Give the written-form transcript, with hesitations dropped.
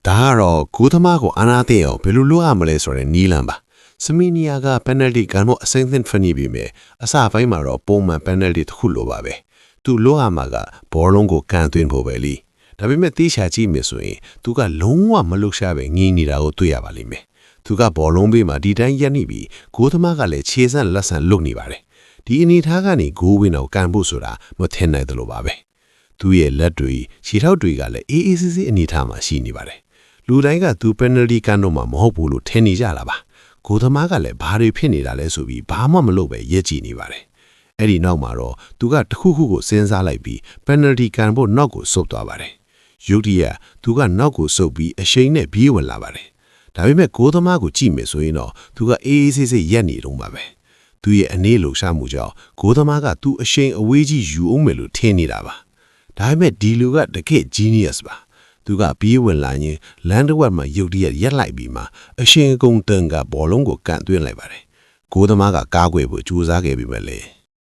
ဒါကတော့ကိုသမားကိုအာနာတဲ့ရောဘယ်လိုလုပ်ရမလဲဆိုတဲ့နီးလန်းပါစမီနီယာက penalty ကံမို့အစိမ့်သင့်ဖနီပြီးမယ်အစပိုင်းမှာတော့ပုံမှန် penalty တစ်ခုလိုပါပဲသူလိုရမှာကဘောလုံးကိုကန်သွင်းဖို့ပဲလीဒါပေမဲ့တေးချာကြည့်မယ်ဆိုရင်သူကလုံးဝမလှုပ်ရှားပဲငင်းနေတာကိုတွေ့ရပါလိမ့်မယ်သူကဘောလုံးပေးမှာဒီတိုင်းရက်နေပြီးကိုသမားကလည်းခြေစပ်လက်ဆန်လုတ်နေပါတယ်ဒီအနေထားကနေဂိုးဝင်အောင်ကန်ဖို့ဆိုတာမထင်နိုင်သလိုပါပဲသူရဲ့လက်တွေခြေထောက်တွေကလည်းအေးအေးဆေးဆေးအနေထားမှာရှိနေပါတယ်လူတိုင်းကသူ penalty ကန်တော့မှာမဟုတ်ဘူးလို့ထင်နေကြတာပါကိုသမားကလည်းဘာတွေဖြစ်နေတာလဲဆိုပြီးဘာမှမလုပ်ပဲရက်ကြည့်နေပါတယ်အဲ့ဒီနောက်မှာတော့သူကတခုခုကိုစဉ်းစားလိုက်ပြီး penalty ကန်ဖို့နောက်ကိုဆုတ်သွားပါတယ်ရုတ်တရက်သူကနောက်ကိုဆုတ်ပြီးအရှိန်နဲ့ပြေးဝင်လာပါတယ်ဒါပေမဲ့ကိုသမားကိုကြည့်မယ်ဆိုရင်တော့သူကအေးအေးဆေးဆေးရက်နေတော့မှာပဲသူရဲ့အနေလှရှားမှုကြောင့်ကိုသမားကသူအရှိန်အဝေးကြီးယူအောင်မယ်လို့ထင်နေတာပါဒါပေမဲ့ဒီလူကတကယ့် genius ပါသူကပြေးဝင်လာရင်လန်ဒဝက်မှာရုတ်တရက်ရက်လိုက်ပြီးမှအရှင်ကုံတန်ကဘောလုံးကိုကန်သွင်းလိုက်ပါတယ်ကိုသမားကကားကွယ်ဖို့ကြိုးစားခဲ့ပြီပဲလေ